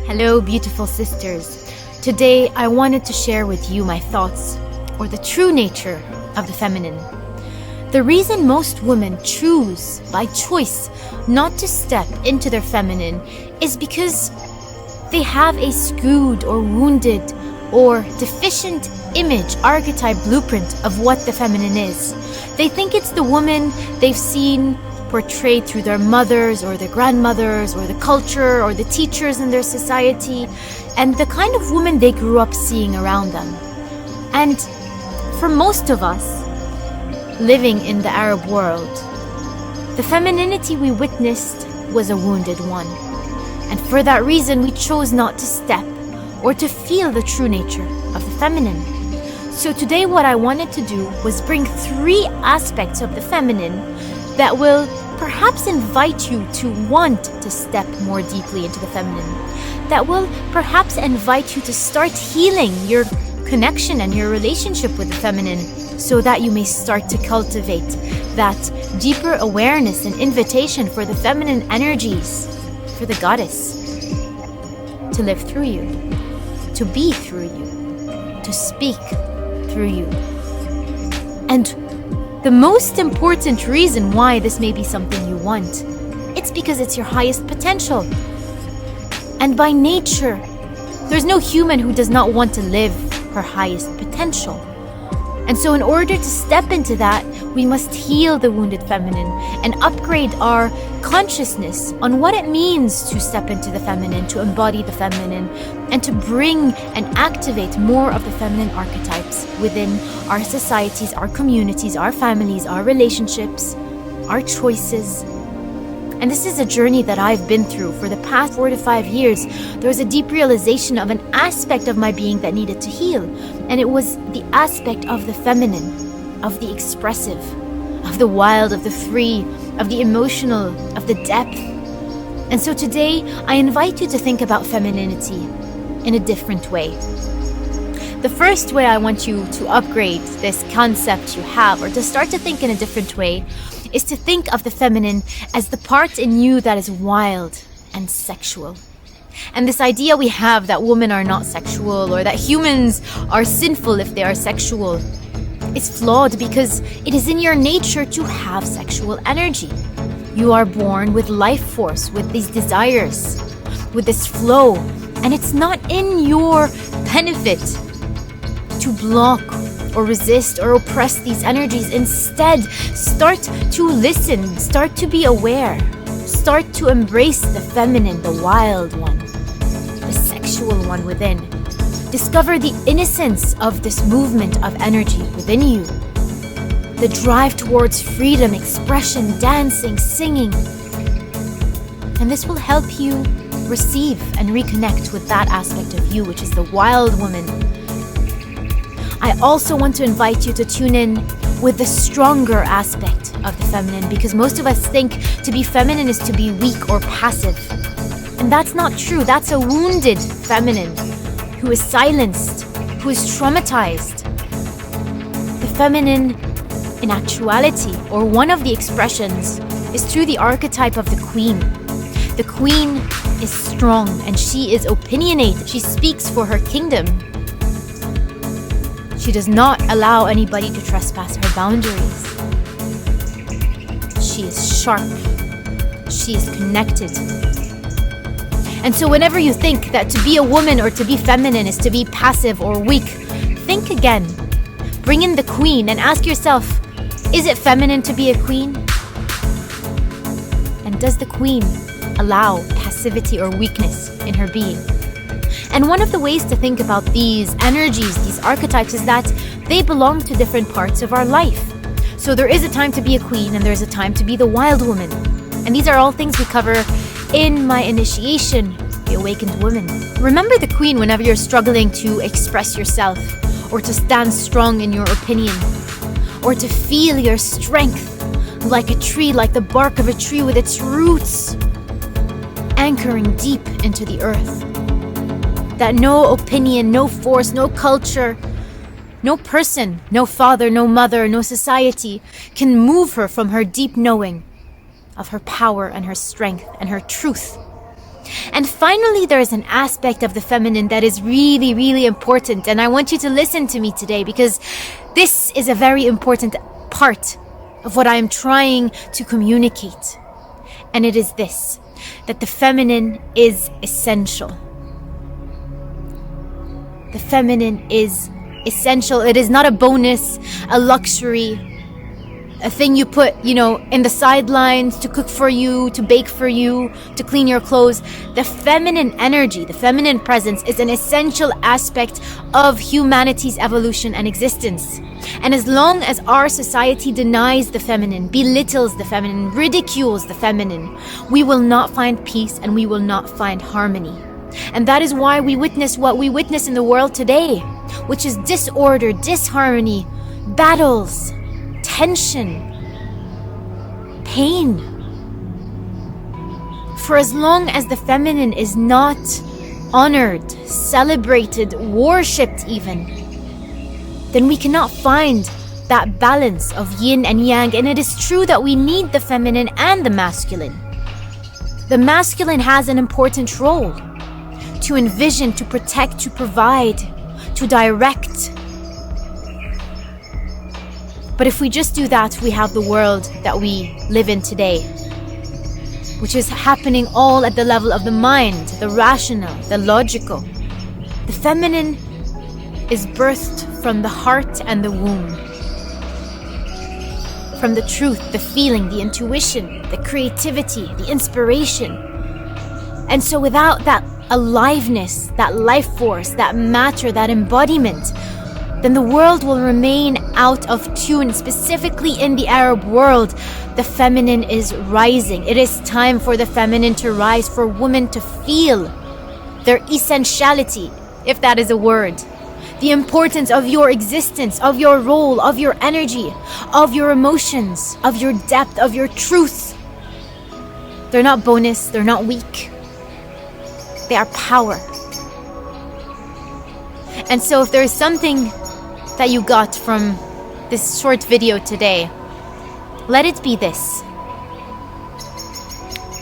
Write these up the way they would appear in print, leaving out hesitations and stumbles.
Hello, beautiful sisters. Today, I wanted to share with you my thoughts, or the true nature of the feminine. The reason most women choose, by choice, not to step into their feminine is because they have a skewed or wounded or deficient image, archetype, blueprint of what the feminine is. They think it's the woman they've seen portrayed through their mothers or their grandmothers or the culture or the teachers in their society, and the kind of woman they grew up seeing around them. And for most of us living in the Arab world, the femininity we witnessed was a wounded one. And for that reason, we chose not to step or to feel the true nature of the feminine. So today what I wanted to do was bring 3 aspects of the feminine that will perhaps invite you to want to step more deeply into the feminine, that will perhaps invite you to start healing your connection and your relationship with the feminine, so that you may start to cultivate that deeper awareness and invitation for the feminine energies, for the goddess to live through you, to be through you, to speak through you. And the most important reason why this may be something you want, it's because it's your highest potential. And by nature, there's no human who does not want to live her highest potential. And so in order to step into that, we must heal the wounded feminine and upgrade our consciousness on what it means to step into the feminine, to embody the feminine, and to bring and activate more of the feminine archetypes within our societies, our communities, our families, our relationships, our choices. And this is a journey that I've been through for the past 4 to 5 years. There was a deep realization of an aspect of my being that needed to heal. And it was the aspect of the feminine, of the expressive, of the wild, of the free, of the emotional, of the depth. And so today, I invite you to think about femininity in a different way. The first way I want you to upgrade this concept you have, or to start to think in a different way, is to think of the feminine as the part in you that is wild and sexual. And this idea we have that women are not sexual, or that humans are sinful if they are sexual, is flawed, because it is in your nature to have sexual energy. You are born with life force, with these desires, with this flow, and it's not in your benefit to block or resist or oppress these energies. Instead, start to listen, start to be aware, start to embrace the feminine, the wild one, the sexual one within. Discover the innocence of this movement of energy within you, the drive towards freedom, expression, dancing, singing. And this will help you receive and reconnect with that aspect of you, which is the wild woman. I also want to invite you to tune in with the stronger aspect of the feminine, because most of us think to be feminine is to be weak or passive. And that's not true. That's a wounded feminine who is silenced, who is traumatized. The feminine, in actuality, or one of the expressions, is through the archetype of the queen. The queen is strong and she is opinionated. She speaks for her kingdom. She does not allow anybody to trespass her boundaries. She is sharp. She is connected. And so whenever you think that to be a woman or to be feminine is to be passive or weak, think again. Bring in the queen and ask yourself, is it feminine to be a queen? And does the queen allow passivity or weakness in her being? And one of the ways to think about these energies, these archetypes, is that they belong to different parts of our life. So there is a time to be a queen and there's a time to be the wild woman. And these are all things we cover in my initiation, The Awakened Woman. Remember the queen whenever you're struggling to express yourself, or to stand strong in your opinion, or to feel your strength like a tree, like the bark of a tree with its roots anchoring deep into the earth. That no opinion, no force, no culture, no person, no father, no mother, no society can move her from her deep knowing of her power and her strength and her truth. And finally, there is an aspect of the feminine that is really, really important. And I want you to listen to me today, because this is a very important part of what I am trying to communicate. And it is this, that the feminine is essential. The feminine is essential. It is not a bonus, a luxury, a thing you put, in the sidelines to cook for you, to bake for you, to clean your clothes. The feminine energy, the feminine presence is an essential aspect of humanity's evolution and existence. And as long as our society denies the feminine, belittles the feminine, ridicules the feminine, we will not find peace and we will not find harmony. And that is why we witness what we witness in the world today, which is disorder, disharmony, battles, tension, pain. For as long as the feminine is not honored, celebrated, worshipped even, then we cannot find that balance of yin and yang. And it is true that we need the feminine and the masculine. The masculine has an important role to envision, to protect, to provide, to direct. But if we just do that, we have the world that we live in today, which is happening all at the level of the mind, the rational, the logical. The feminine is birthed from the heart and the womb, from the truth, the feeling, the intuition, the creativity, the inspiration. And so without that aliveness, that life force, that matter, that embodiment, then the world will remain out of tune. Specifically in the Arab world, the feminine is rising. It is time for the feminine to rise, for women to feel their essentiality, if that is a word. The importance of your existence, of your role, of your energy, of your emotions, of your depth, of your truth. They're not bonus, they're not weak. They are power. And so if there is something that you got from this short video today, let it be this.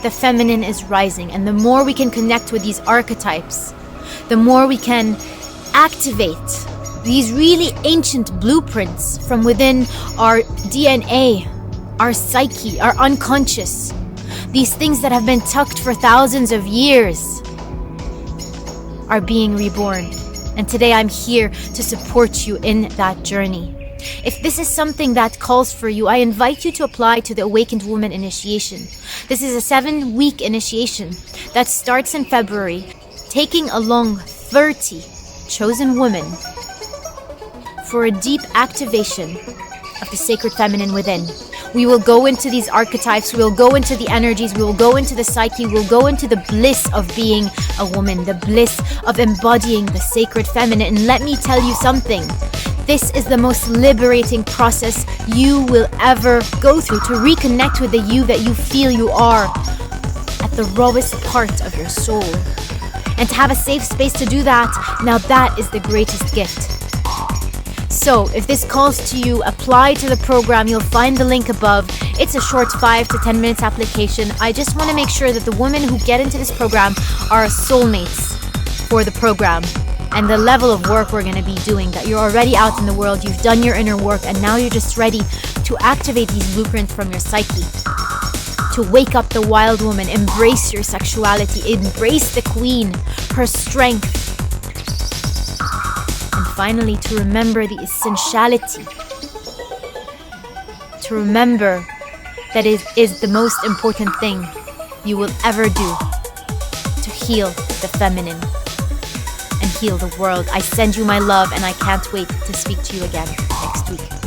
The feminine is rising, and the more we can connect with these archetypes, the more we can activate these really ancient blueprints from within our DNA, our psyche, our unconscious. These things that have been tucked for thousands of years are being reborn. And today I'm here to support you in that journey. If this is something that calls for you, I invite you to apply to the Awakened Woman Initiation. This is a 7-week initiation that starts in February, taking along 30 chosen women for a deep activation of the sacred feminine within. We will go into these archetypes, we will go into the energies, we will go into the psyche, we will go into the bliss of being a woman, the bliss of embodying the sacred feminine. And let me tell you something, this is the most liberating process you will ever go through, to reconnect with the you that you feel you are at the rawest part of your soul. And to have a safe space to do that, now that is the greatest gift. So if this calls to you, apply to the program. You'll find the link above. It's a short 5 to 10 minutes application. I just want to make sure that the women who get into this program are soulmates for the program and the level of work we're going to be doing, that you're already out in the world, you've done your inner work, and now you're just ready to activate these blueprints from your psyche, to wake up the wild woman, embrace your sexuality, embrace the queen, her strength, and finally to remember the essentiality, to remember that it is the most important thing you will ever do to heal the feminine and heal the world. I send you my love, and I can't wait to speak to you again next week.